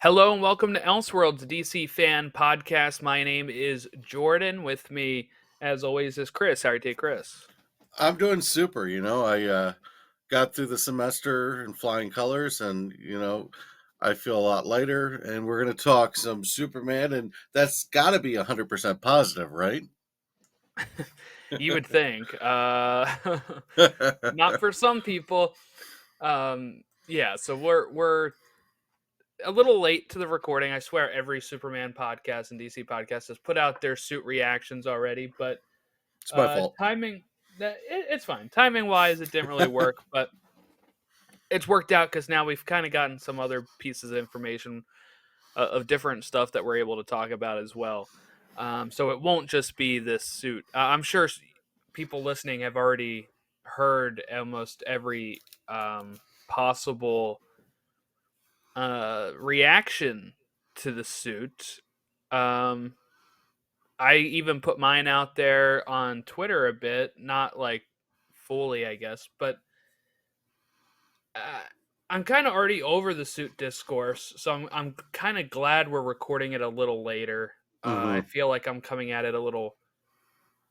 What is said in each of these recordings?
Hello and welcome to Elseworlds DC fan podcast. My name is Jordan. With me, as always, is Chris. How are you today, Chris? I'm doing super. I got through the semester in flying colors, and I feel a lot lighter. And we're going to talk some Superman, and that's got to be 100% positive, right? You would think. Not for some people. Yeah, so we're a little late to the recording. I swear every Superman podcast and DC podcast has put out their suit reactions already, but It's my fault. timing it's fine. Timing wise, it didn't really work, but it's worked out because now we've kind of gotten some other pieces of information of different stuff that we're able to talk about as well. So it won't just be this suit. I'm sure people listening have already heard almost every possible reaction to the suit. Um, I even put mine out there on Twitter a bit, not like fully, I guess, but uh, I'm kind of already over the suit discourse, so I'm kind of glad we're recording it a little later. I Hmm. feel like I'm coming at it a little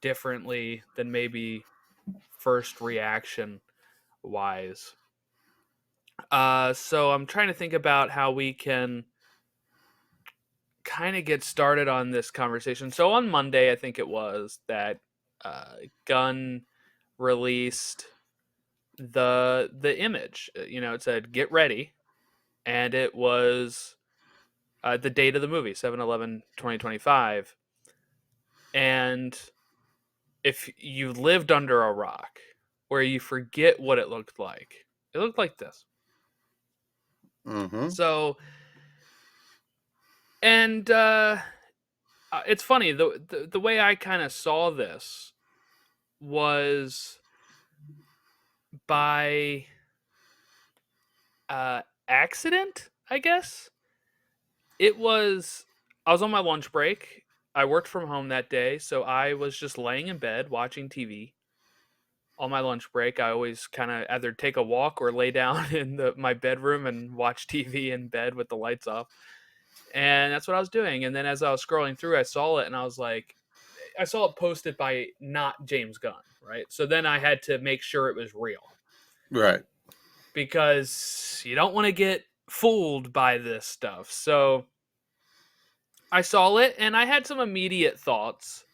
differently than maybe first reaction wise. So I'm trying to think about how we can kind of get started on this conversation. So on Monday, I think it was that Gunn released the image. It said "Get ready," and it was the date of the movie, 7/11/2025. And if you lived under a rock where you forget what it looked like this. Hmm. So, and it's funny, the way I kind of saw this was by accident, I guess. It was, I was on my lunch break. I worked from home that day, so I was just laying in bed watching TV on my lunch break. I always kind of either take a walk or lay down in my bedroom and watch TV in bed with the lights off. And that's what I was doing. And then as I was scrolling through, I saw it and I was like, I saw it posted by not James Gunn, right? So then I had to make sure it was real Right. because you don't want to get fooled by this stuff. So I saw it and I had some immediate thoughts,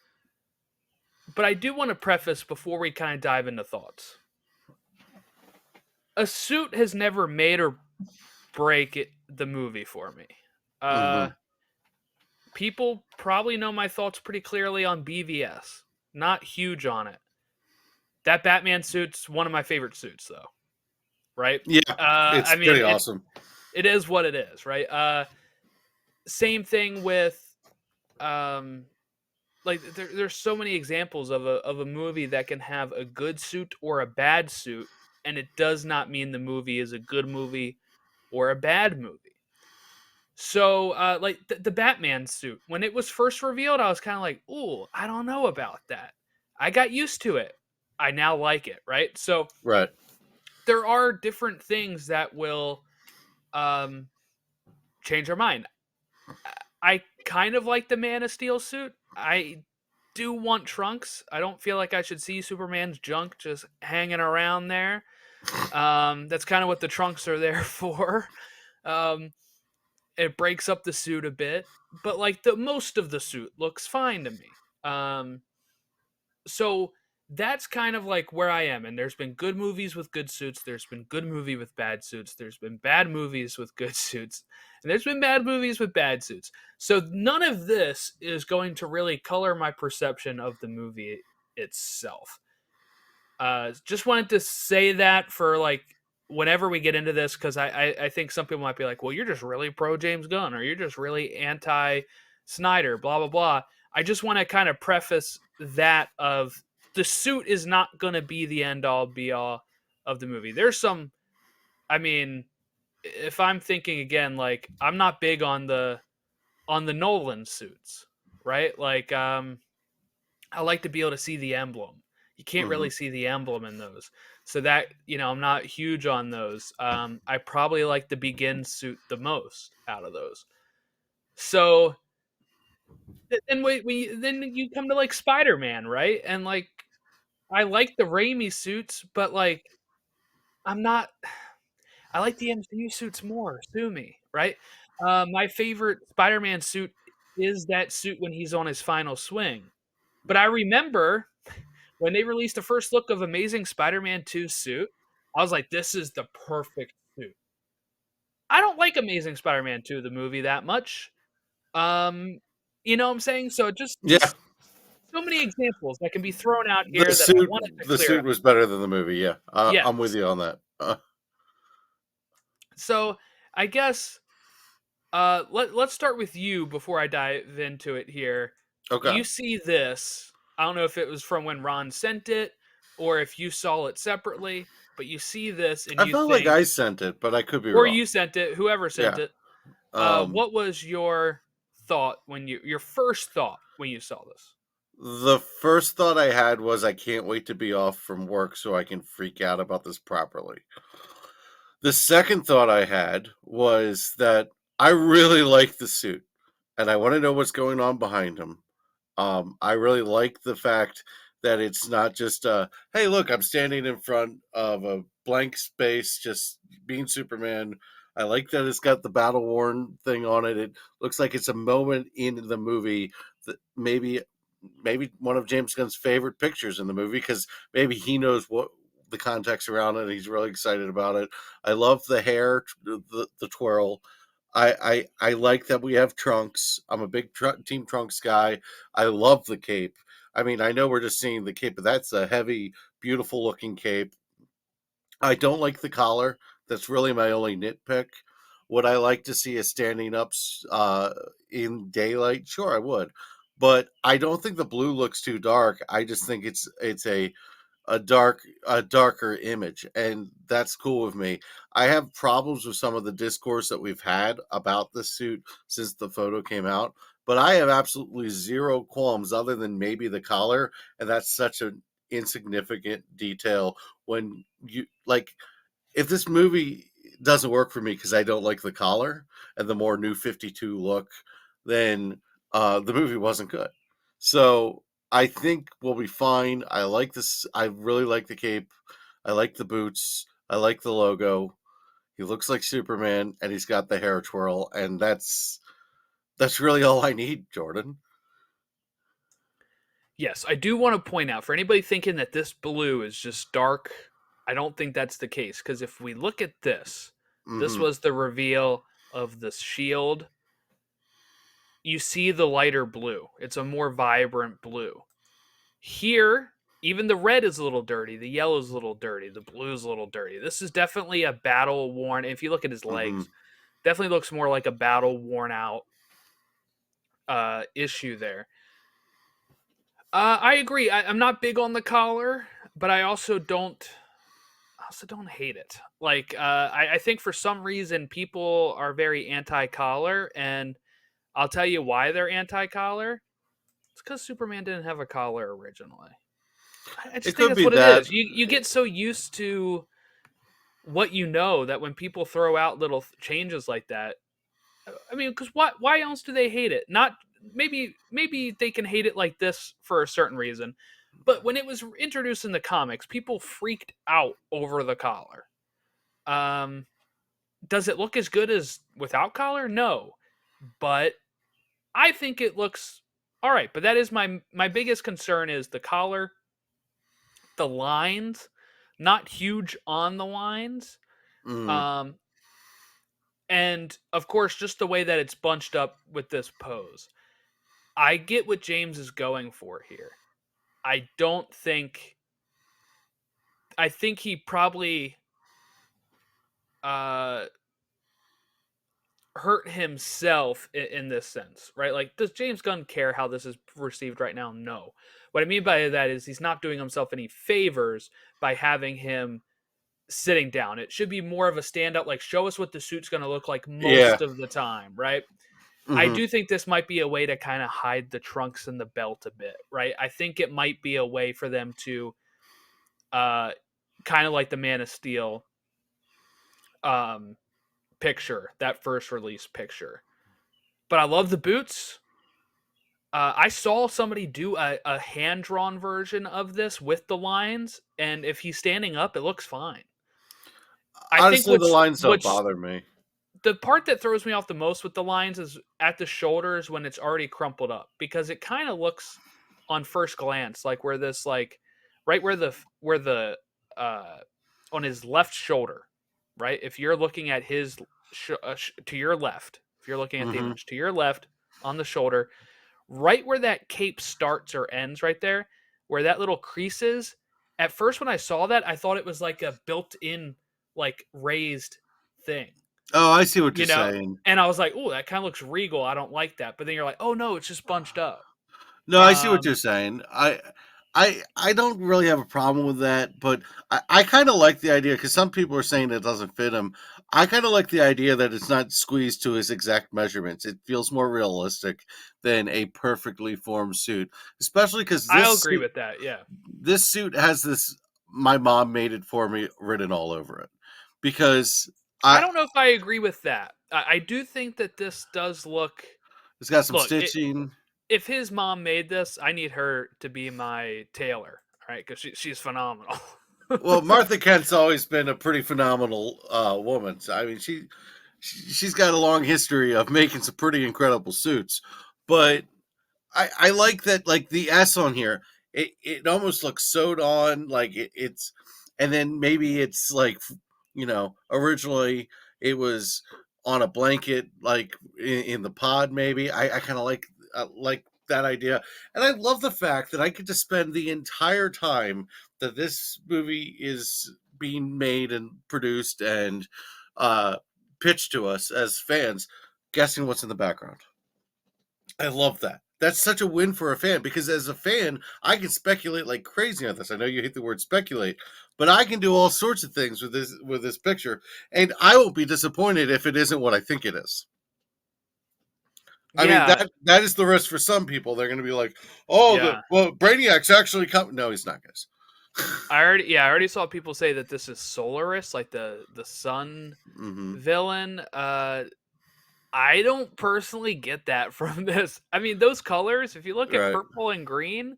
but I do want to preface before we kind of dive into thoughts. A suit has never made or break the movie for me. Uh, Hmm. People probably know my thoughts pretty clearly on BVS. Not huge on it. That Batman suit's one of my favorite suits, though. Right? Yeah, I it's mean, pretty awesome. it is what it is, right? Same thing with um, like there's so many examples of a movie that can have a good suit or a bad suit, and it does not mean the movie is a good movie or a bad movie. So, like the Batman suit, when it was first revealed, I was kind of like, "Ooh, I don't know about that." I got used to it. I now like it, right? So Right. there are different things that will um, change our mind. I kind of like the Man of Steel suit. I do want trunks. I don't feel like I should see Superman's junk just hanging around there. That's kind of what the trunks are there for. Um, it breaks up the suit a bit, but like the most of the suit looks fine to me. So that's kind of like where I am. And there's been good movies with good suits. There's been good movie with bad suits. There's been bad movies with good suits. And there's been bad movies with bad suits. So none of this is going to really color my perception of the movie itself. Just wanted to say that for like whenever we get into this, because I think some people might be like, well, you're just really pro James Gunn or you're just really anti Snyder, blah, blah, blah. I just want to kind of preface that of the suit is not going to be the end all be all of the movie. There's some, I mean, if I'm thinking again, like I'm not big on the Nolan suits, right? Like, I like to be able to see the emblem. You can't really Hmm. see the emblem in those. So that, I'm not huge on those. I probably like the Begin suit the most out of those. So then then you come to like Spider-Man, right? And like I like the Raimi suits, but like I'm not. I like the MCU suits more. Sue me, right? My favorite Spider-Man suit is that suit when he's on his final swing. But I remember when they released the first look of Amazing Spider-Man 2 suit, I was like, this is the perfect suit. I don't like Amazing Spider-Man 2, the movie, that much. Um, you know what I'm saying? So Yeah, just so many examples that can be thrown out the here that I suit wanted to the clear suit up. was better than the movie. Yeah, Yes. I'm with you on that. So I guess let's start with you before I dive into it here. Okay. You see this. I don't know if it was from when Ron sent it or if you saw it separately, but you see this and I you felt like think, I sent it, but I could be or wrong. you sent it, whoever sent Yeah. it. Um, What was your thought your first thought when you saw this? the first thought I had was I can't wait to be off from work so I can freak out about this properly. The second thought I had was that I really like the suit and I want to know what's going on behind him. I really like the fact that it's not just hey, look, I'm standing in front of a blank space, just being Superman. I like that it's got the battle worn thing on it. It looks like it's a moment in the movie that maybe one of James Gunn's favorite pictures in the movie because maybe he knows what the context around it. And he's really excited about it. I love the hair, the twirl. I like that we have trunks. I'm a big Team Trunks guy. I love the cape. I mean, I know we're just seeing the cape, but that's a heavy, beautiful looking cape. I don't like the collar. That's really my only nitpick. Would I like to see a standing up in daylight? Sure, I would. But I don't think the blue looks too dark. I just think it's a darker image, and that's cool with me. I have problems with some of the discourse that we've had about the suit since the photo came out, but I have absolutely zero qualms other than maybe the collar, and that's such an insignificant detail when you like if this movie doesn't work for me because I don't like the collar and the more new 52 look, then the movie wasn't good. So I think we'll be fine. I like this. I really like the cape. I like the boots. I like the logo. He looks like Superman, and he's got the hair twirl, and that's really all I need, Jordan. Yes, I do want to point out for anybody thinking that this blue is just dark, I don't think that's the case because if we look at this, this Mm-hmm. was the reveal of the shield. You see the lighter blue. It's a more vibrant blue. Here, even the red is a little dirty, the yellow is a little dirty, the blue is a little dirty. This is definitely a battle worn. If you look at his Mm-hmm. legs, definitely looks more like a battle worn out issue there. I agree. I'm not big on the collar, but I also don't hate it. Like I think for some reason people are very anti-collar, and I'll tell you why they're anti-collar. It's because Superman didn't have a collar originally. I It just think could that's be what it that. is. You get so used to what you know that when people throw out little changes like that, I mean, because why else do they hate it? Not maybe they can hate it like this for a certain reason, but when it was introduced in the comics, people freaked out over the collar. Um, does it look as good as without collar? No, but I think it looks all right. But that is my biggest concern is the collar, the lines, not huge on the lines. Mm, Um, and of course, just the way that it's bunched up with this pose. I get what James is going for here. I don't think. I think he probably uh, hurt himself in this sense, right? Like, does James Gunn care how this is received right now? No. What I mean by that is he's not doing himself any favors by having him sitting down. It should be more of a stand up, like, show us what the suit's going to look like yeah. most of the time, right? I Hmm. do think this might be a way to kind of hide the trunks and the belt a bit, right? I think it might be a way for them to uh, kind of like the Man of Steel um, picture, that first release picture. But I love the boots. I saw somebody do a hand drawn version of this with the lines, and if he's standing up, it looks fine. I think Honestly, the lines don't which bother me. the part that throws me off the most with the lines is at the shoulders when it's already crumpled up, because it kind of looks on first glance like where this like right where the uh on his left shoulder, right? If you're looking at his to your left, if you're looking at the Hmm. image to your left on the shoulder, right where that cape starts or ends, right there, where that little crease is. At first, when I saw that, I thought it was like a built-in, like raised thing, Oh, I see what you're you know. saying. And I was like, "Oh, that kind of looks regal. I don't like that." But then you're like, "Oh no, it's just bunched up." No, I see what Um, you're saying. I don't really have a problem with that, but I kind of like the idea because some people are saying it doesn't fit him. I kind of like the idea that it's not squeezed to his exact measurements. It feels more realistic than a perfectly formed suit, especially because I'll agree with that. Yeah, this suit has this "my mom made it for me" written all over it because I I don't know if I agree with that. I do think that this does look. it's got some Look, stitching. if his mom made this, I need her to be my tailor, right? Because she's phenomenal. Well, Martha Kent's always been a pretty phenomenal woman. So, I mean, she's got a long history of making some pretty incredible suits. But I like that, like the S on here. It almost looks sewed on, like it's, and then maybe it's like, originally it was on a blanket, like in the pod. Maybe I kind of like that idea, and I love the fact that I get to spend the entire time that this movie is being made and produced and uh, pitched to us as fans, guessing what's in the background. I love that. That's such a win for a fan because as a fan, I can speculate like crazy on this. I know you hate the word speculate, but I can do all sorts of things with this picture, and I won't be disappointed if it isn't what I think it is. I mean Yeah, that is the risk for some people. They're going to be like, "Oh, yeah. Brainiac's actually coming." No, he's not, guys. I already saw people say that this is Solaris, like the sun Hmm. villain. I don't personally get that from this. I mean, those colors, if you look at Right, purple and green,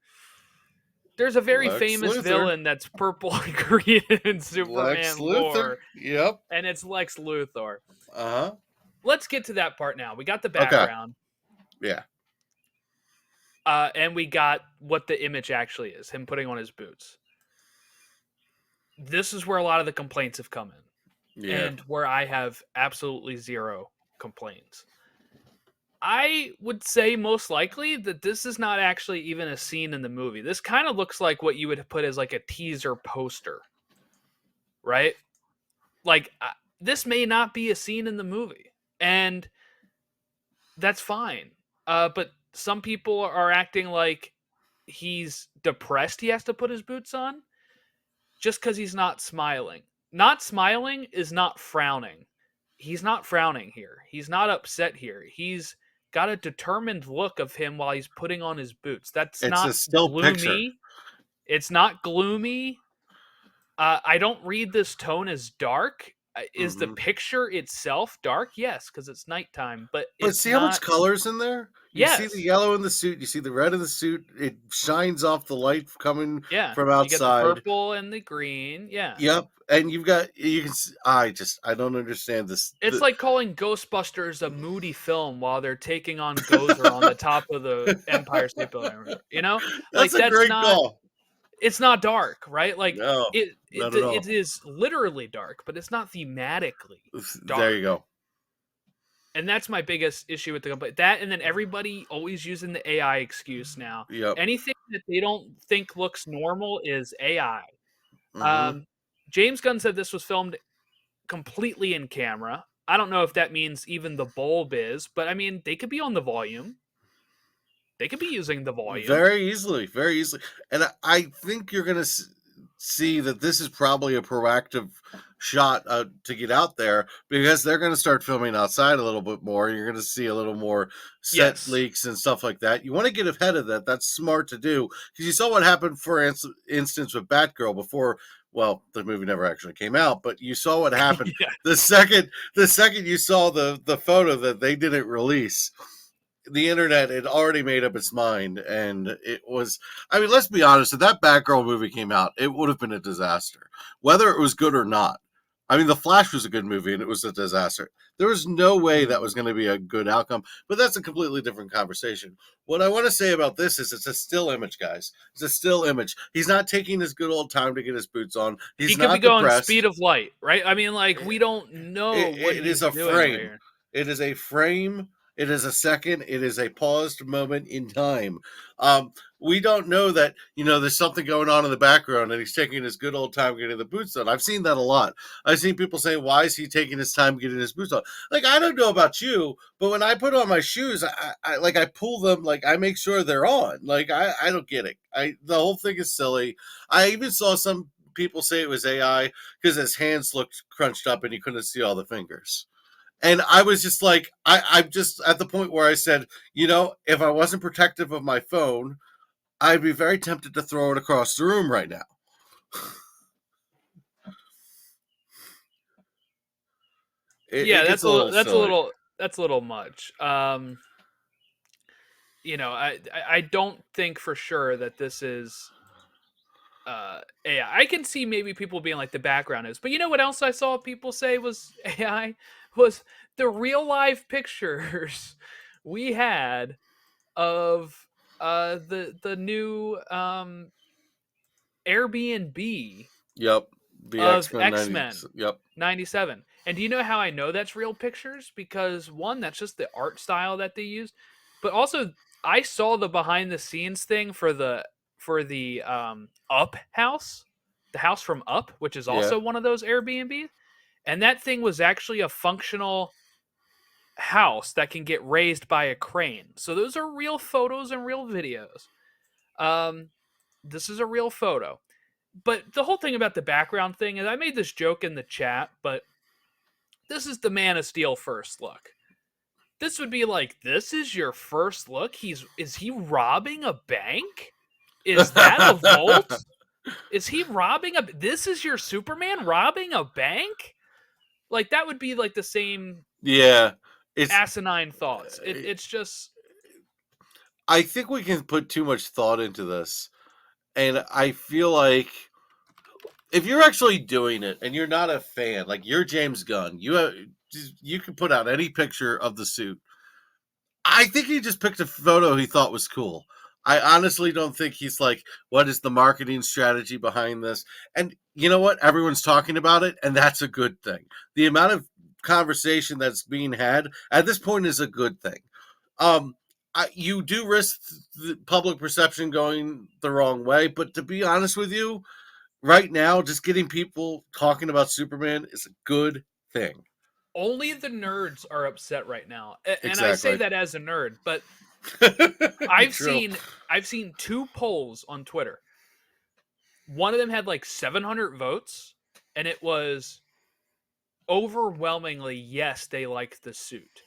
there's a very Lex famous Luthor. villain that's purple and green in Lex Superman Luthor. lore, Yep. and it's Lex Luthor. Uh huh. Let's get to that part now. We got the Okay. background, Yeah. and we got what the image actually is, him putting on his boots. This is where a lot of the complaints have come in, Yeah. and where I have absolutely zero complaints. I would say most likely that this is not actually even a scene in the movie. This kind of looks like what you would put as like a teaser poster, right? Like this may not be a scene in the movie, and that's fine. But some people are acting like he's depressed. He has to put his boots on just because he's not smiling. Not smiling is not frowning. He's not frowning here. He's not upset here. He's got a determined look of him while he's putting on his boots. That's It's not a still picture. gloomy. It's not gloomy. I don't read this tone as dark. Is the Hmm. picture itself dark? Yes, because it's nighttime, but But it's see how much not. color's in there? You see the Yes. yellow in the suit, you see the red in the suit. It shines off the light coming Yeah. from You get the outside. purple and the green. Yeah. Yep, and you can. I don't understand this. It's like calling Ghostbusters a moody film while they're taking on Gozer on the top of the Empire State Building. You know, That's like a that's great not. call. It's not dark, right? Like No, not at it all. is literally dark, but it's not thematically There you dark. go. And that's my biggest issue with the complaint. That, and then everybody always using the AI excuse now. Yep. Anything that they don't think looks normal is AI. Hmm. Um, James Gunn said this was filmed completely in camera. I don't know if that means even the bulb is, but I mean, they could be on the volume. They could be using the volume. Very easily, very easily, and I think you're gonna see that this is probably a proactive shot to get out there because they're going to start filming outside a little bit more. You're going to see a little more set Yes. leaks and stuff like that. You want to get ahead of that. That's smart to do because you saw what happened, for instance, with Batgirl before Well, the movie never actually came out, but you saw what happened Yeah. the second you saw the photo that they didn't release. The internet had already made up its mind, and it was. I mean, let's be honest. If that Batgirl movie came out, it would have been a disaster, whether it was good or not. I mean, The Flash was a good movie, and it was a disaster. There was no way that was going to be a good outcome, but that's a completely different conversation. What I want to say about this is it's a still image, guys. It's a still image. He's not taking his good old time to get his boots on. He He's could be not going speed depressed. of light, right? I mean, like, we don't know what It is he's a doing right frame. here. It is a frame. It is a second. It is a paused moment in time. We don't know that, there's something going on in the background and he's taking his good old time getting the boots on. I've seen that a lot. I've seen people say, why is he taking his time getting his boots on? Like, I don't know about you, but when I put on my shoes, I pull them, like, I make sure they're on. Like, I don't get it. The whole thing is silly. I even saw some people say it was AI because his hands looked crunched up and he couldn't see all the fingers. And I was just like, I'm just at the point where I said, if I wasn't protective of my phone, I'd be very tempted to throw it across the room right now. Yeah, It gets a little silly. that's a little much. I don't think for sure that this is AI. I can see maybe people being like the background is, but you know what else I saw people say was AI was the real life pictures we had of the new Airbnb Yep. The of X-Men 90. X-Men Yep. 97. And do you know how I know that's real pictures? Because one, that's just the art style that they used, but also I saw the behind the scenes thing for the Up house, the house from Up, which is Yeah. also one of those Airbnb, and that thing was actually a functional house that can get raised by a crane. So those are real photos and real videos. Um, this is a real photo. But the whole thing about the background thing is I made this joke in the chat, but this is the Man of Steel first look. This would be like, this is your first look? Is he robbing a bank? Is that a vault? Is he robbing a this is your Superman robbing a bank? Like that would be like the same Yeah. It's asinine thoughts. It's just I think we can put too much thought into this. And I feel like if you're actually doing it and you're not a fan, like you're James Gunn, you can put out any picture of the suit. I think he just picked a photo he thought was cool. I honestly don't think he's like, what is the marketing strategy behind this? And you know what? Everyone's talking about it, and that's a good thing. The amount of conversation that's being had at this point is a good thing. Um, you do risk the public perception going the wrong way, but to be honest with you, right now, just getting people talking about Superman is a good thing. only the nerds are upset right now. And I say Exactly. that as a nerd, but I've True. seen I've seen two polls on Twitter. One of them had like 700 votes, and it was overwhelmingly yes, they like the suit.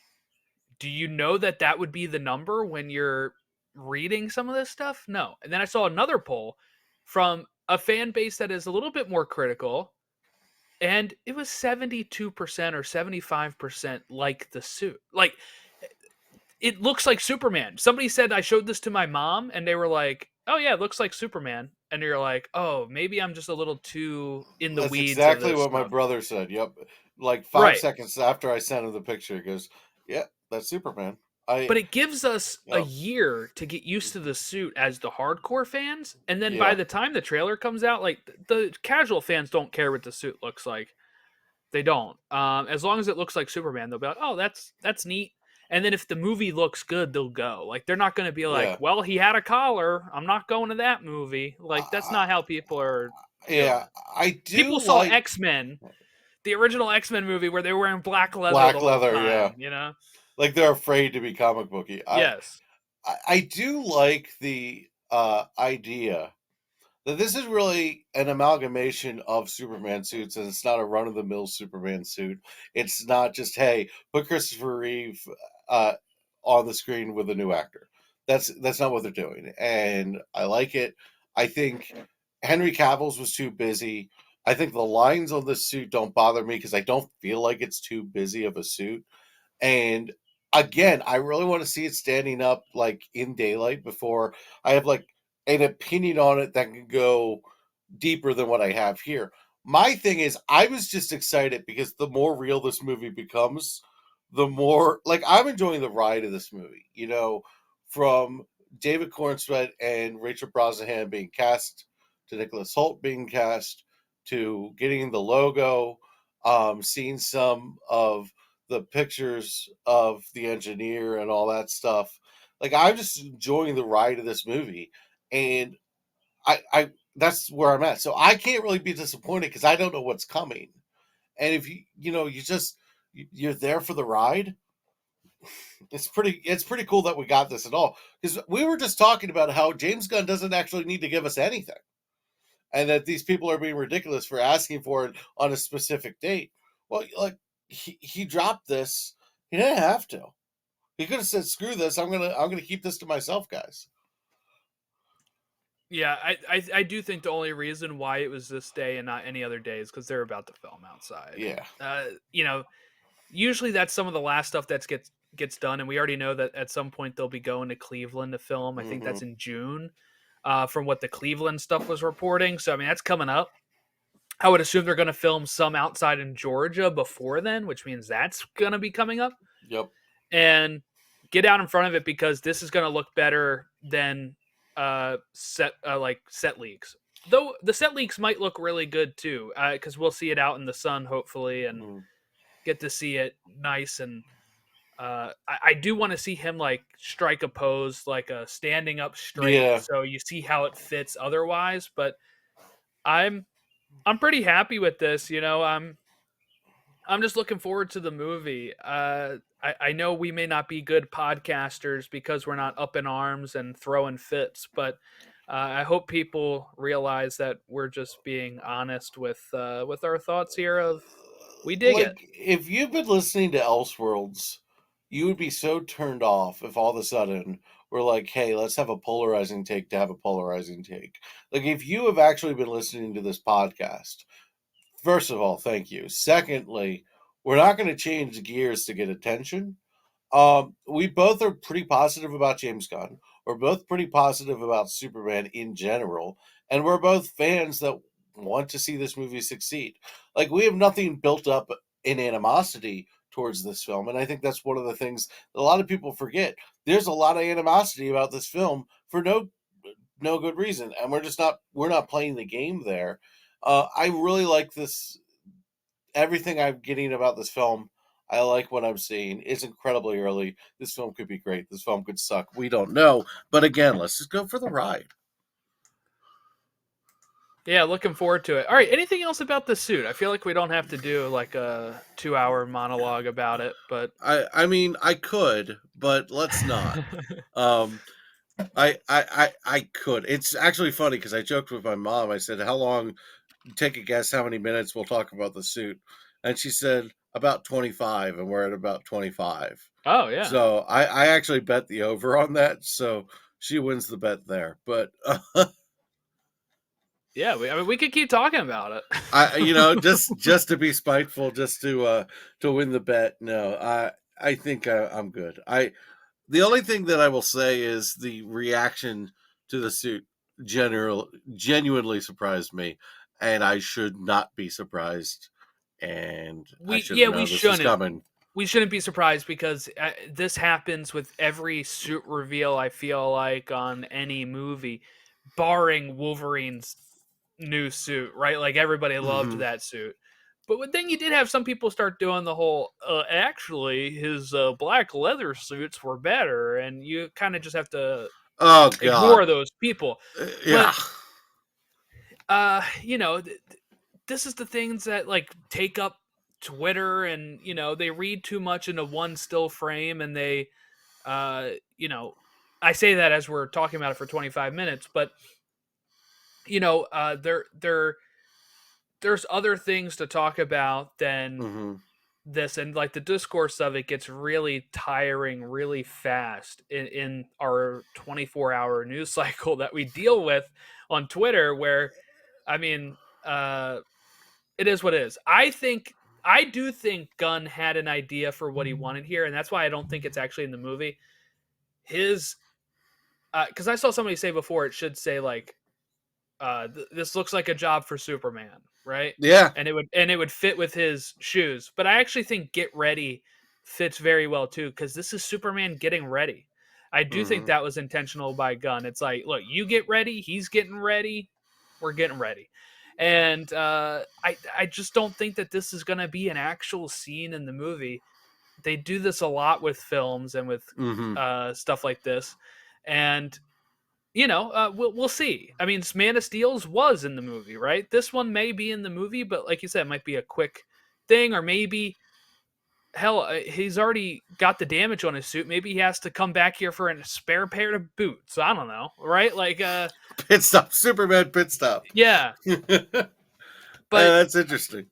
Do you know that that would be the number when you're reading some of this stuff? No. And then I saw another poll from a fan base that is a little bit more critical, and it was 72% or 75% like the suit. Like, it looks like Superman. Somebody said I showed this to my mom, and they were like, "Oh yeah, it looks like Superman." And you're like, "Oh, maybe I'm just a little too in the That's weeds of exactly this what my stuff." brother said. Yep. Like five Right. seconds after I sent him the picture, he goes, "Yeah, that's Superman." But it gives us a Yep. year to get used to the suit as the hardcore fans, and then by Yeah. the time the trailer comes out, like the casual fans don't care what the suit looks like. They don't. As long as it looks like Superman, they'll be like, "Oh, that's neat." And then if the movie looks good, they'll go. Like they're not going to be like, Yeah. "Well, he had a collar. I'm not going to that movie." Like that's Uh, not how people are yeah. feeling. I do People saw like X Men, the original X Men movie, where they were wearing black leather black the whole leather. Yeah. time. You know? Like they're afraid to be comic booky. Yes. I do like the idea that this is really an amalgamation of Superman suits, and it's not a run of the mill Superman suit. It's not just, hey, put Christopher Reeve uh, on the screen with a new actor. That's not what they're doing, and I like it. I think Henry Cavill's was too busy. I think the lines on this suit don't bother me because I don't feel like it's too busy of a suit. And again, I really want to see it standing up like in daylight before I have like an opinion on it that can go deeper than what I have here. My thing is, I was just excited because the more real this movie becomes, the more like I'm enjoying the ride of this movie. You know, from David Cornsweet and Rachel Brosnahan being cast to Nicholas Hoult being cast to getting the logo, seeing some of the pictures of the engineer and all that stuff. Like I'm just enjoying the ride of this movie, and I that's where I'm at. So I can't really be disappointed because I don't know what's coming. And if you know you just you're there for the ride, it's pretty cool that we got this at all because we were just talking about how James Gunn doesn't actually need to give us anything, and that these people are being ridiculous for asking for it on a specific date. Well, like he dropped this, he didn't have to. He could have said, "Screw this! I'm gonna keep this to myself, guys." Yeah, I do think the only reason why it was this day and not any other day is because they're about to film outside. Yeah. You know, usually that's some of the last stuff that gets done, and we already know that at some point they'll be going to Cleveland to film. I think Mm-hmm. that's in June, from what the Cleveland stuff was reporting. So I mean, that's coming up. I would assume they're going to film some outside in Georgia before then, which means that's going to be coming up. Yep. And get out in front of it because this is going to look better than set leaks. Though the set leaks might look really good too, because we'll see it out in the sun hopefully and Mm-hmm. get to see it nice. And I do want to see him like strike a pose, like a standing up straight, Yeah. so you see how it fits otherwise. But I'm I'm pretty happy with this. I'm just looking forward to the movie. I know we may not be good podcasters because we're not up in arms and throwing fits, but I hope people realize that we're just being honest with our thoughts here. Of we dig it. Like if you've been listening to Elseworlds, you would be so turned off if all of a sudden we're like, "Hey, let's have a polarizing take to have a polarizing take." Like if you have actually been listening to this podcast, first of all, thank you. Secondly, we're not going to change gears to get attention. We both are pretty positive about James Gunn. We're both pretty positive about Superman in general, and we're both fans that want to see this movie succeed. Like we have nothing built up in animosity towards this film, and I think that's one of the things that a lot of people forget. There's a lot of animosity about this film for no good reason, and we're not playing the game there. I really like this everything I'm getting about this film. I like what I'm seeing. It's incredibly early. This film could be great. This film could suck. We don't know. But again, let's just go for the ride. Yeah, looking forward to it. All right, anything else about the suit? I feel like we don't have to do like a 2 hour monologue about it, but I mean I could, but let's not. Um I could. It's actually funny because I joked with my mom. I said, "How long? Take a guess how many minutes we'll talk about the suit?" And she said about 25, and we're at about 25. oh yeah, So I actually bet the over on that. So she wins the bet there. But yeah. I mean, we could keep talking about it. just to be spiteful, just to win the bet. No, I think I'm good. I The only thing that I will say is the reaction to the suit genuinely surprised me, and I should not be surprised, and I we should have yeah we known this was shouldn't coming. we shouldn't be surprised because this happens with every suit reveal. I feel like on any movie, barring Wolverine's new suit, right? Like everybody loved Hmm. that suit. But then you did have some people start doing the whole, actually, his black leather suits were better, and you kind of just have to Oh ignore God, those people. Yeah. But this is the things that like take up Twitter, and they read too much into one still frame, and they, uh, you know, I say that as we're talking about it for 25 minutes, but there's other things to talk about than Hmm. this, and like the discourse of it gets really tiring really fast in our 24-hour news cycle that we deal with on Twitter, where I mean, It is what it is. I do think Gunn had an idea for what he wanted here, and that's why I don't think it's actually in the movie. His because I saw somebody say before it should say like this looks like a job for Superman, right? Yeah. And it would fit with his shoes. But I actually think get ready fits very well too because this is Superman getting ready. I do think Hmm. that was intentional by Gunn. It's like, look, you get ready, he's getting ready, we're getting ready. And I just don't think that this is going to be an actual scene in the movie. They do this a lot with films and with Hmm. stuff like this, and we'll see. I mean, Man of Steel's was in the movie, right? This one may be in the movie, but like you said, it might be a quick thing, or maybe hell, he's already got the damage on his suit. Maybe he has to come back here for a spare pair of boots. I don't know, right? Like, Pit stop, Superman pit stop. yeah, but That's interesting.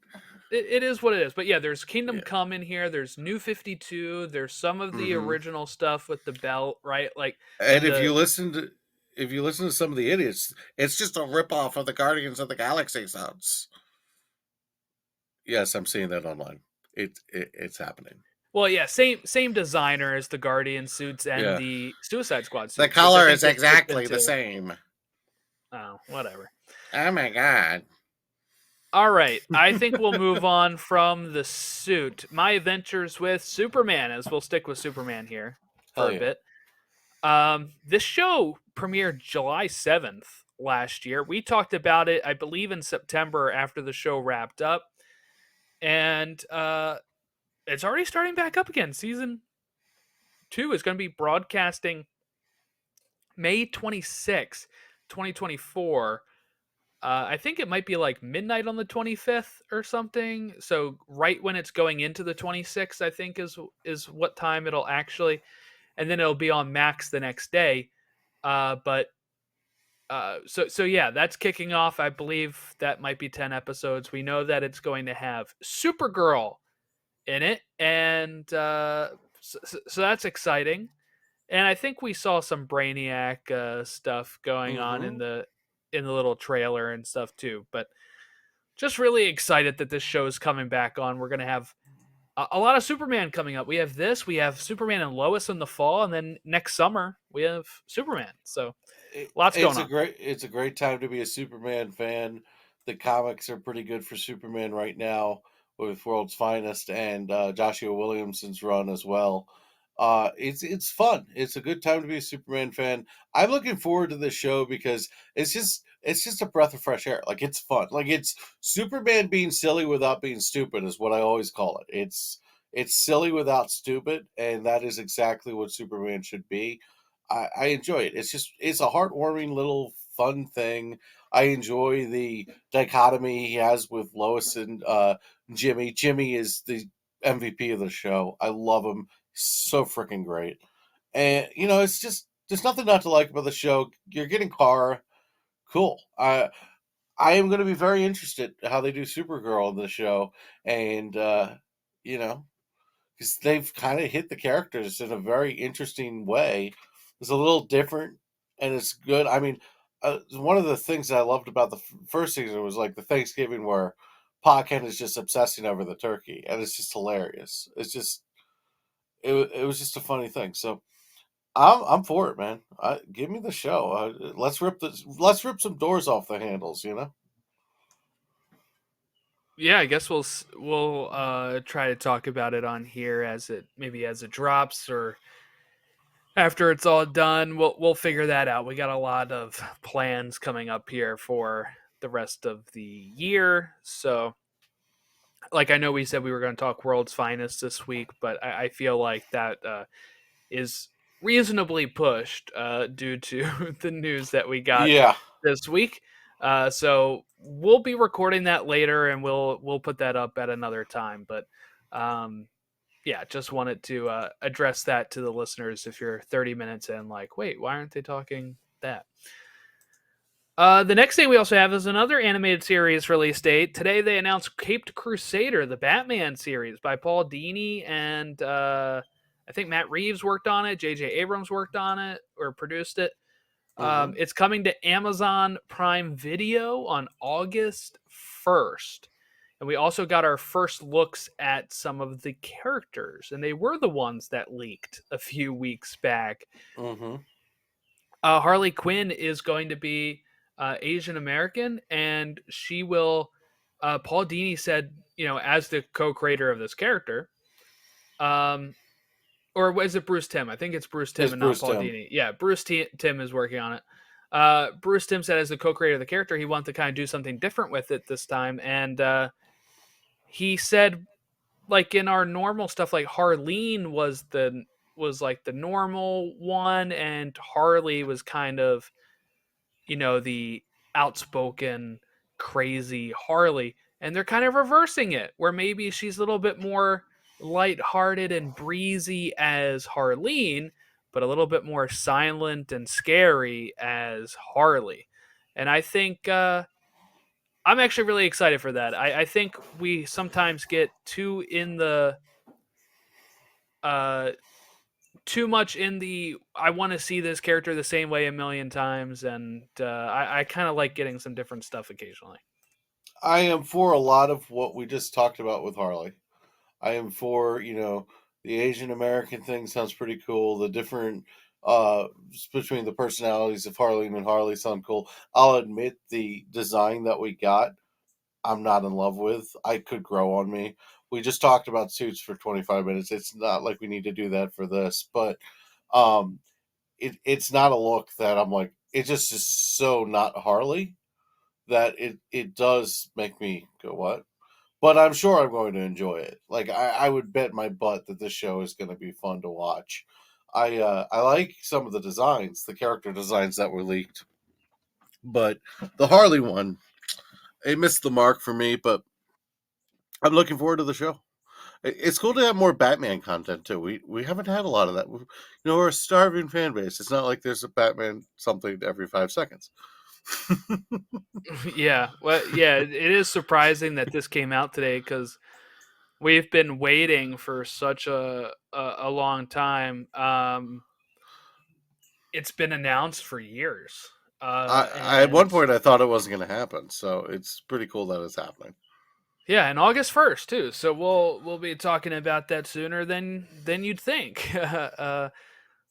it is what it is. But yeah, there's Kingdom Yeah. Come in here. There's New 52. There's some of the Hmm. original stuff with the belt, right? Like, And and the if you listen to some of the idiots, it's just a ripoff of the Guardians of the Galaxy sounds. Yes, I'm seeing that online. It's happening. Well, yeah, same designer as the Guardian suits and Yeah. the Suicide Squad The suits, which I color think is this fits exactly the into. same. Oh, whatever. Oh my god. All right, I think we'll move on from the suit. My adventures with Superman, as we'll stick with Superman here for Hell a yeah. bit. This show premiered July 7th last year. We talked about it, I believe, in September after the show wrapped up, and it's already starting back up again. Season 2 is going to be broadcasting May 26th, 2024. I think it might be like midnight on the 25th or something. So right when it's going into the 26th, I think is what time it'll actually, and then it'll be on Max the next day. But so yeah, that's kicking off. I believe that might be 10 episodes. We know that it's going to have Supergirl in it, and so that's exciting. And I think we saw some Brainiac stuff going on Mm-hmm. in the little trailer and stuff too. But just really excited that this show is coming back on. We're gonna have a lot of Superman coming up. We have this. We have Superman and Lois in the fall, and then next summer we have Superman. So lots going on. It's a great time to be a Superman fan. The comics are pretty good for Superman right now with World's Finest and Joshua Williamson's run as well. It's fun. It's a good time to be a Superman fan. I'm looking forward to this show because it's just a breath of fresh air. Like it's fun. Like it's Superman being silly without being stupid is what I always call it. It's silly without stupid, and that is exactly what Superman should be. I enjoy it. It's a heartwarming little fun thing. I enjoy the dichotomy he has with Lois and Jimmy. Jimmy is the MVP of the show. I love him. He's so freaking great. And it's just there's nothing not to like about the show. You're getting Kara. Cool. I am going to be very interested how they do Supergirl in the show, and you know because they've kind of hit the characters in a very interesting way. It's a little different, and it's good. I mean, one of the things that I loved about the first season was like the Thanksgiving where Pa Kent is just obsessing over the turkey, and it's just hilarious. It was just a funny thing. So I'm for it, man. Give me the show. Let's rip some doors off the handles. Yeah, I guess we'll try to talk about it on here as it drops or after it's all done. We'll figure that out. We got a lot of plans coming up here for the rest of the year. So like I know we said we were going to talk World's Finest this week, but I feel like that is reasonably pushed due to the news that we got Yeah. this week. So we'll be recording that later, and we'll put that up at another time. But yeah, just wanted to address that to the listeners. If you're 30 minutes in, like, wait, why aren't they talking that? The next thing we also have is another animated series release date. Today they announced Caped Crusader, the Batman series by Paul Dini, and I think Matt Reeves worked on it. J.J. Abrams worked on it or produced it. Hmm. It's coming to Amazon Prime Video on August 1st. And we also got our first looks at some of the characters, and they were the ones that leaked a few weeks back. Mm-hmm. Harley Quinn is going to be Asian American, and she will. Paul Dini said, as the co-creator of this character, um, or was it Bruce Timm? I think it's Bruce Timm It's and not Bruce Paul Tim. Dini. Yeah, Timm is working on it. Bruce Timm said, as the co-creator of the character, he wanted to kind of do something different with it this time, and he said, like in our normal stuff, like Harleen was like the normal one, and Harley was kind of the outspoken, crazy Harley. And they're kind of reversing it, where maybe she's a little bit more lighthearted and breezy as Harleen, but a little bit more silent and scary as Harley. And I think I'm actually really excited for that. I think we sometimes get uh, too much in the I want to see this character the same way a million times, and I kind of like getting some different stuff occasionally. I am for a lot of what we just talked about with Harley. I am for, the Asian American thing sounds pretty cool. The different uh between the personalities of Harley and Harley sound cool. I'll admit the design that we got, I'm not in love with. I could grow on me. We just talked about suits for 25 minutes. It's not like we need to do that for this, but um it's not a look that I'm like, it just is so not Harley that it does make me go, what? But I'm sure I'm going to enjoy it. Like I would bet my butt that this show is going to be fun to watch. I like some of the designs, the character designs that were leaked, but the Harley one, it missed the mark for me. But I'm looking forward to the show. It's cool to have more Batman content too. We haven't had a lot of that. We're a starving fan base. It's not like there's a Batman something every 5 seconds. Yeah, well, yeah, it is surprising that this came out today, because we've been waiting for such a long time. It's been announced for years, At one and point I thought it wasn't going to happen, so it's pretty cool that it's happening. yeah, and August 1st too. So we'll be talking about that sooner than you'd think.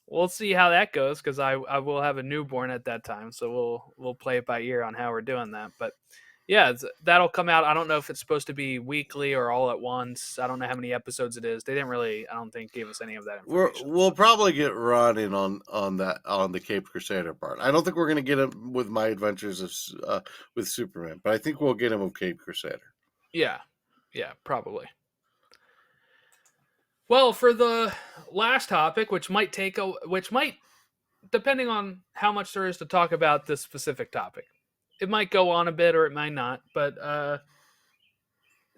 We'll see how that goes, because I will have a newborn at that time, so we'll play it by ear on how we're doing that. But yeah, that'll come out. I don't know if it's supposed to be weekly or all at once. I don't know how many episodes it is. They didn't really, I don't think, give us any of that information. We'll probably get running on that on the Caped Crusader part. I don't think we're going to get him with My Adventures with Superman, but I think we'll get him with Caped Crusader. Yeah, yeah, probably. Well, for the last topic, which might, depending on how much there is to talk about this specific topic, it might go on a bit or it might not. But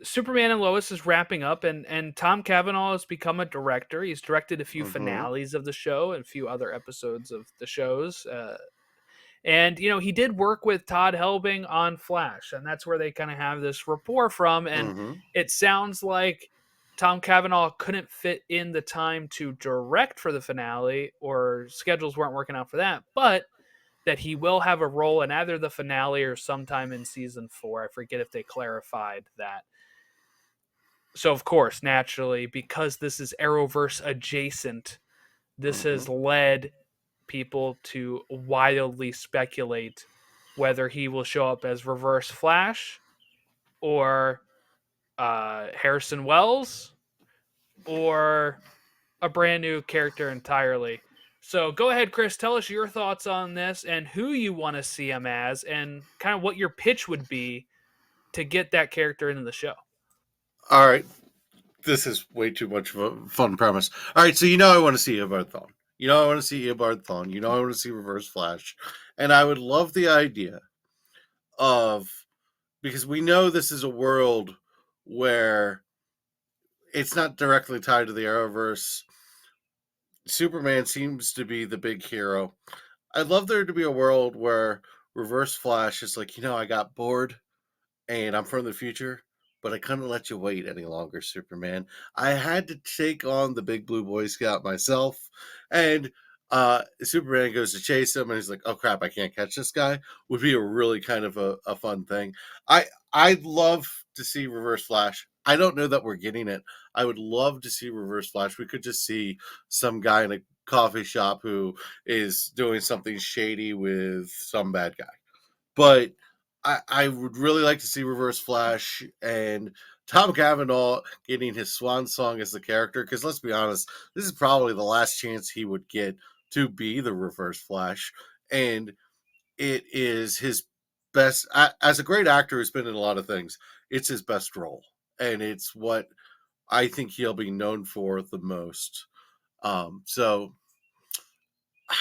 Superman and Lois is wrapping up, and Tom Cavanaugh has become a director. He's directed a few Mm-hmm. finales of the show and a few other episodes of the shows. And he did work with Todd Helbing on Flash, and that's where they kind of have this rapport from. And Mm-hmm. it sounds like Tom Cavanaugh couldn't fit in the time to direct for the finale, or schedules weren't working out for that, but that he will have a role in either the finale or sometime in season 4. I forget if they clarified that. So, of course, naturally, because this is Arrowverse adjacent, this Mm-hmm. has led people to wildly speculate whether he will show up as Reverse Flash, or Harrison Wells, or a brand new character entirely. So go ahead, Chris. Tell us your thoughts on this and who you want to see him as, and kind of what your pitch would be to get that character into the show. All right, this is way too much of a fun premise. All right, so I want to see Eobard Thawne. I want to see Eobard Thawne. I want to see Reverse Flash, and I would love the idea of, because we know this is a world where it's not directly tied to the Arrowverse. Superman seems to be the big hero. I'd love there to be a world where Reverse Flash is like, I got bored and I'm from the future, but I couldn't let you wait any longer, Superman. I had to take on the big blue Boy Scout myself. And Superman goes to chase him and he's like, oh crap, I can't catch this guy. Would be a really kind of a fun thing. I'd love to see Reverse Flash. I don't know that we're getting it. I would love to see Reverse Flash. We could just see some guy in a coffee shop who is doing something shady with some bad guy. But I would really like to see Reverse Flash and Tom Cavanaugh getting his swan song as the character. Because let's be honest, this is probably the last chance he would get to be the Reverse Flash. And it is his best, as a great actor who's been in a lot of things, it's his best role. And it's what I think he'll be known for the most. So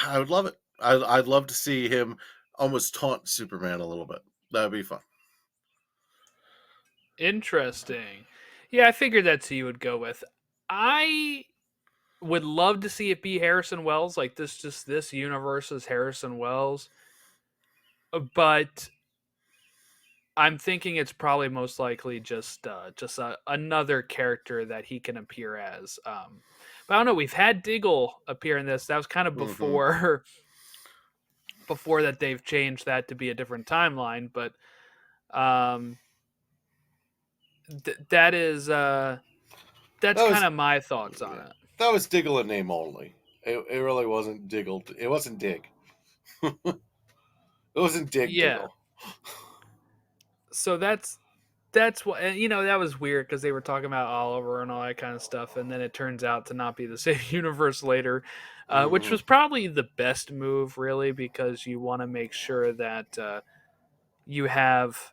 I would love it. I'd love to see him almost taunt Superman a little bit. That'd be fun. Interesting. Yeah, I figured that's who you would go with. I would love to see it be Harrison Wells, like this universe is Harrison Wells. But I'm thinking it's probably most likely just another character that he can appear as. But I don't know. We've had Diggle appear in this. That was kind of Mm-hmm. before before that they've changed that to be a different timeline. But um, that is that's That kind was of my thoughts on it. that was Diggle in name only. It really wasn't Diggle. It wasn't Dig. It wasn't Dig Yeah. Diggle. So that's what, and that was weird because they were talking about Oliver and all that kind of stuff, and then it turns out to not be the same universe later, which Mm-hmm. was probably the best move, really, because you want to make sure that you have.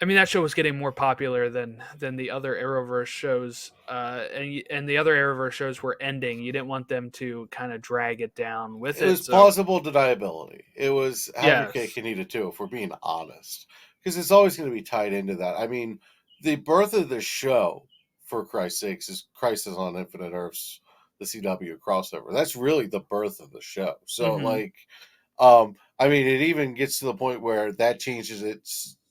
I mean, that show was getting more popular than the other Arrowverse shows, and the other Arrowverse shows were ending. You didn't want them to kind of drag it down with It was it, so plausible deniability. It was have your cake yes, and eat it too, if we're being honest. Because it's always going to be tied into that. I mean, the birth of the show, for Christ's sakes, is Crisis on Infinite Earths, the CW crossover. That's really the birth of the show. So, hmm like, I mean, it even gets to the point where that changes it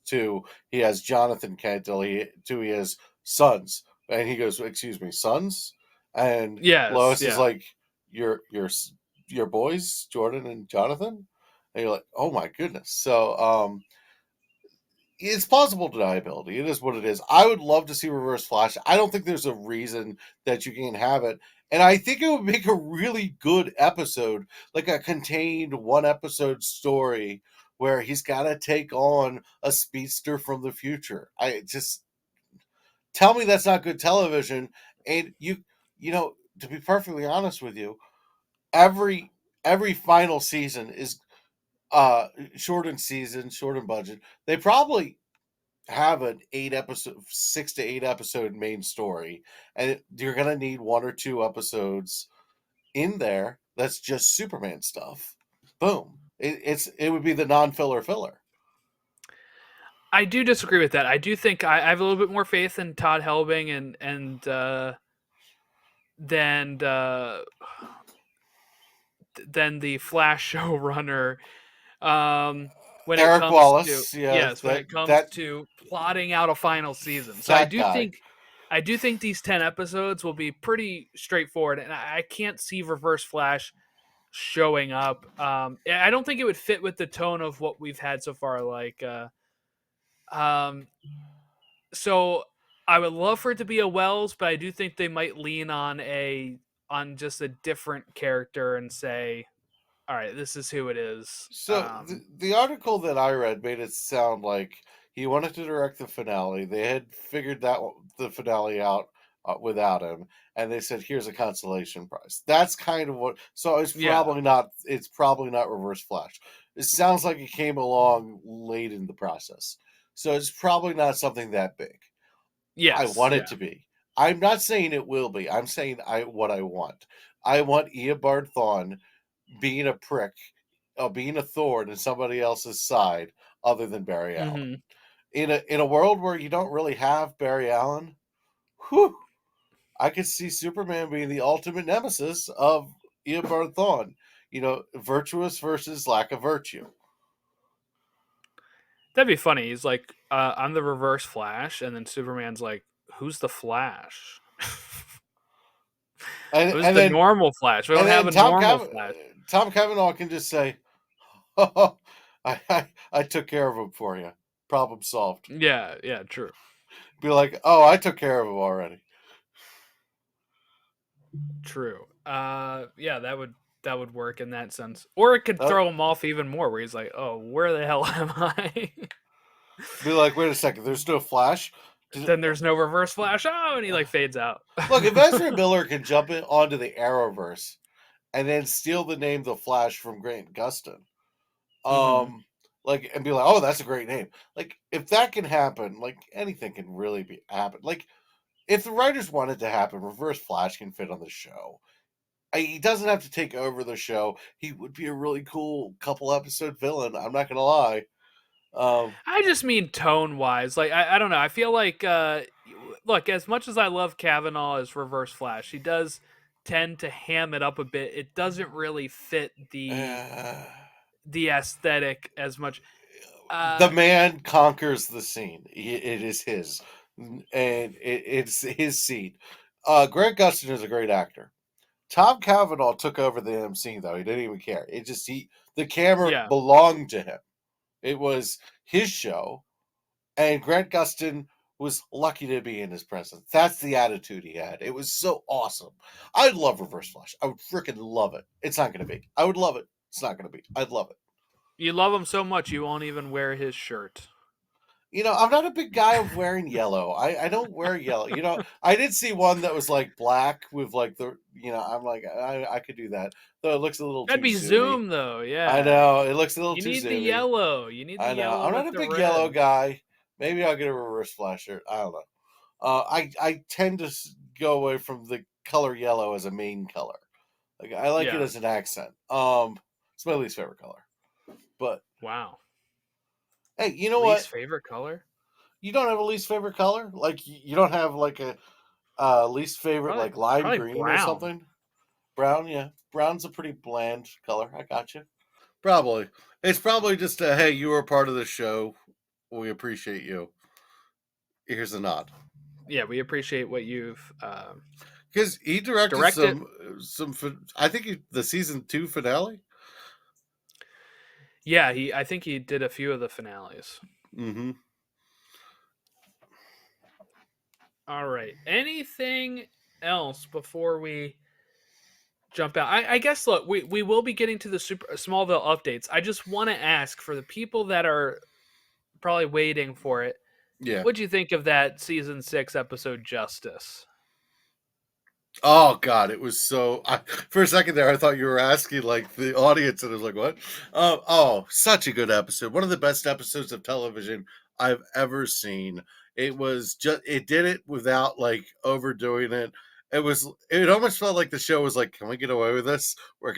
to he has Jonathan Kent till he has sons, and he goes, "Excuse me, sons," and yes, Lois is yeah. like, "Your your boys, Jordan and Jonathan," and you're like, "Oh my goodness!" So, it's plausible deniability. It is what it is. I would love to see Reverse Flash. I don't think there's a reason that you can't have it. And I think it would make a really good episode, like a contained one episode story where he's got to take on a speedster from the future. I just tell me that's not good television. And you know, to be perfectly honest with you, every every final season is shortened season, shortened budget. They probably have an 8 episode 6 to 8 episode main story, and you're gonna need 1 or 2 episodes in there that's just Superman stuff. Boom, it would be the non-filler filler. I do disagree with that. I do think I have a little bit more faith in Todd Helbing than than the Flash showrunner. Um, when it Eric comes to Wallace, yeah, yes, when it comes that to plotting out a final season. So that guy. I do think these 10 episodes will be pretty straightforward, and I can't see Reverse Flash showing up. I don't think it would fit with the tone of what we've had so far. Um, so I would love for it to be a Wells, but I do think they might lean on just a different character and say, all right, this is who it is. So the article that I read made it sound like he wanted to direct the finale. They had figured the finale out without him, and they said, "Here's a consolation prize." That's kind of what. So it's Yeah. probably not. It's probably not Reverse Flash. It sounds like it came along late in the process, so it's probably not something that big. I Yes. want it Yeah. to be. I'm not saying it will be. I'm saying what I want. I want Eobard Thawne being a prick, being a thorn in somebody else's side other than Barry Allen. hmm In a world where you don't really have Barry Allen, whew, I could see Superman being the ultimate nemesis of Eobard Thawne. Virtuous versus lack of virtue. That'd be funny. He's like, I'm the Reverse Flash, and then Superman's like, who's the Flash? And Who's and the then normal Flash? We and don't have then a normal Flash. Tom Cavanaugh can just say, "Oh, I took care of him for you." problem solved. Yeah, true. Be like, oh, I took care of him already. True. Yeah, that would work in that sense. Or it could throw him off even more where he's like, "Oh, where the hell am I?" Be like, wait a second, there's no Flash. Then there's no reverse flash. Oh, and he like fades out. Look, if Ezra Miller can jump onto the Arrowverse and then steal the name The Flash from Grant Gustin, Mhm. like, and be like, oh, that's a great name. Like, if that can happen, like anything can really be happen. Like, if the writers want it to happen, Reverse Flash can fit on the show. He doesn't have to take over the show. He would be a really cool couple episode villain. I'm not gonna lie. I just mean tone wise. Like I don't know. I feel like look, as much as I love Kavanaugh as Reverse Flash, he does tend to ham it up a bit. It doesn't really fit uh, the aesthetic as much. the man conquers the scene. It is his, and it's his seat. Grant Gustin is a great actor. Tom Cavanaugh took over the MC though. He didn't even care. The camera Yeah. belonged to him. It was his show, and Grant Gustin was lucky to be in his presence. That's the attitude he had. It was so awesome. I'd love Reverse Flash. I would freaking love it. It's not going to be. I would love it. It's not going to be. I'd love it. You love him so much you won't even wear his shirt. I'm not a big guy of wearing yellow. I don't wear yellow. I did see one that was like black with like I'm like, I could do that. Though it looks a little That'd too be zoomy. Zoom though, I yeah. know. It looks a little You too need the zoomy. yellow. You need the I know. yellow I'm not with a the big red. yellow guy. Maybe I'll get a Reverse Flash shirt. I don't know. I tend to go away from the color yellow as a main color. Like I like it Yeah. as an accent. It's my least favorite color. But Wow. hey, you know what? Least favorite color? You don't have a least favorite color? Like you don't have like a least favorite Probably like lime probably green or brown. something? Brown, yeah. Brown's a pretty bland color. I got you. Probably. It's probably just a hey, you were a part of the show. We appreciate you. Here's a nod. Yeah, we appreciate what you've Because he directed directed. some. I think the season 2 finale. Yeah, I think he did a few of the finales. Mm-hmm. All right. Anything else before we jump out? I guess look, we will be getting to the Super Smallville updates. I just want to ask for the people that are probably waiting for it. Yeah. What'd you think of that season 6 episode Justice? Oh God, it was so. For a second there, I thought you were asking like the audience, and I was like, "What?" Oh, such a good episode. One of the best episodes of television I've ever seen. It was just. It did it without like overdoing it. It was. It almost felt like the show was like, "Can we get away with this? We're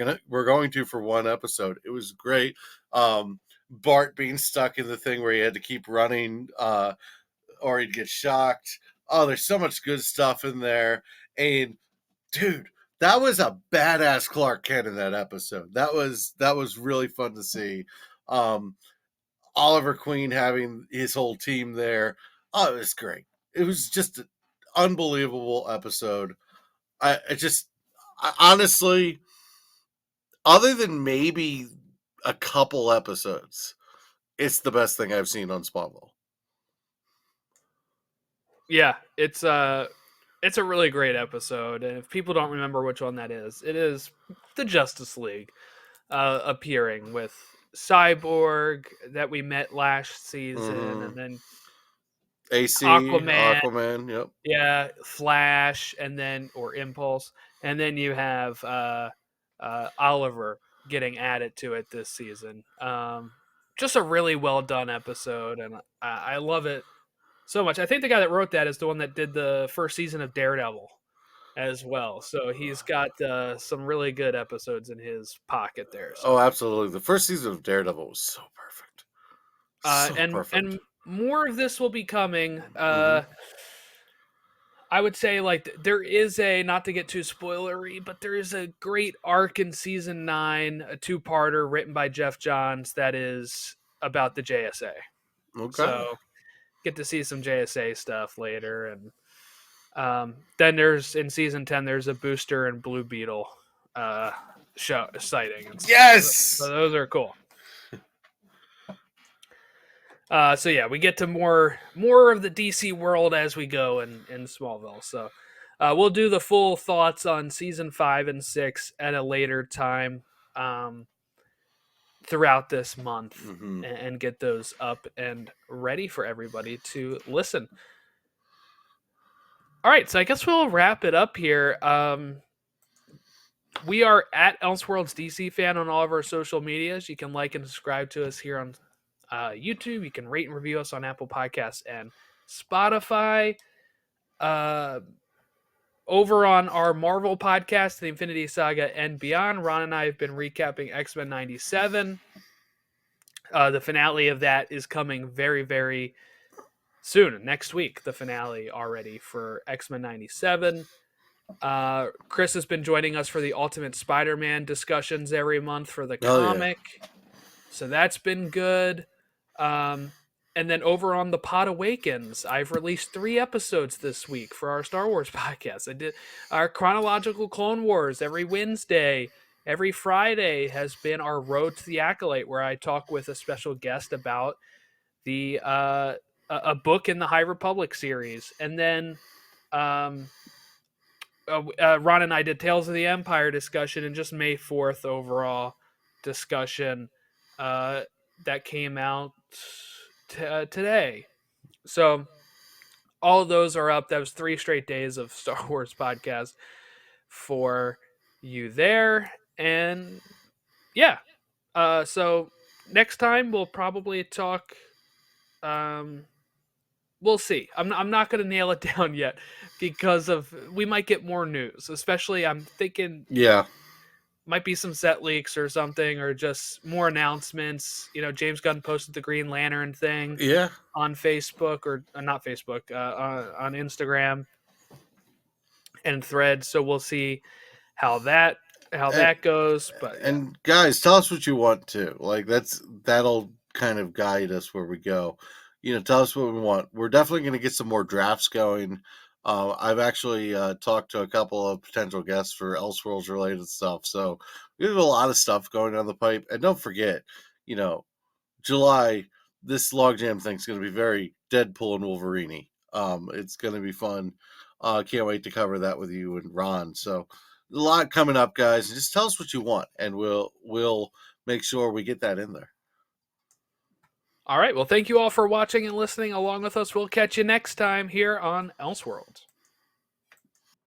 going to for one episode." It was great. Bart being stuck in the thing where he had to keep running, or he'd get shocked. Oh, there's so much good stuff in there, and dude, that was a badass Clark Kent in that episode. That was really fun to see. Um, Oliver Queen having his whole team there. Oh, it was great. It was just an unbelievable episode. Honestly, other than maybe a couple episodes, it's the best thing I've seen on Smallville. Yeah, it's a really great episode, and if people don't remember which one that is, it is the Justice League appearing with Cyborg that we met last season, Mm-hmm. and then AC, Aquaman, Aquaman, yep. yeah, Flash, and then or Impulse, and then you have Oliver getting added to it this season. Just a really well done episode, and I love it so much. I think the guy that wrote that is the one that did the first season of Daredevil as well. So he's got some really good episodes in his pocket there. Oh, So absolutely. The first season of Daredevil was so perfect. So perfect. and more of this will be coming. Mm-hmm. I would say like there is a not to get too spoilery, but there is a great arc in season 9, a two-parter written by Jeff Johns that is about the JSA. Okay. So get to see some JSA stuff later, and then there's in season 10 there's a Booster and Blue Beetle show sighting and stuff. So Yes. those are cool. So yeah, we get to more of the DC world as we go in Smallville. So we'll do the full thoughts on season 5 and 6 at a later time um, throughout this month, Hmm. and get those up and ready for everybody to listen. All right, so I guess we'll wrap it up here. We are at Elseworlds DC fan on all of our social medias. You can like and subscribe to us here on YouTube. You can rate and review us on Apple Podcasts and Spotify. Uh, Over on our Marvel podcast, The Infinity Saga and Beyond, Ron and I have been recapping X-Men 97. The finale of that is coming very, very soon. Next week, the finale already for X-Men 97. Chris has been joining us for the Ultimate Spider-Man discussions every month for the Oh yeah. comic. So that's been good. Um, and then over on the Pod Awakens, I've released 3 episodes this week for our Star Wars podcast. I did our chronological Clone Wars every Wednesday. Every Friday has been our Road to the Acolyte, where I talk with a special guest about the a book in the High Republic series. And then Ron and I did Tales of the Empire discussion, and just May 4th overall discussion uh, that came out today. So all of those are up. That was 3 straight days of Star Wars podcast for you there. And yeah, so next time we'll probably talk. Um, we'll see. I'm not going to nail it down yet because of we might get more news. Especially, I'm thinking Yeah. might be some set leaks or something, or just more announcements. James Gunn posted the Green Lantern thing Yeah. on Facebook, or not Facebook, on Instagram and Threads. So we'll see how that And goes. But yeah. and guys, tell us what you want to. Like that'll kind of guide us where we go. Tell us what we want. We're definitely going to get some more drafts going. I've actually talked to a couple of potential guests for Elseworlds related stuff. So we have a lot of stuff going down the pipe. And don't forget, you know, July, this logjam thing's going to be very Deadpool and Wolverine. It's going to be fun. Can't wait to cover that with you and Ron. So a lot coming up, guys. Just tell us what you want, and we'll make sure we get that in there. All right. Well, thank you all for watching and listening along with us. We'll catch you next time here on Elseworlds.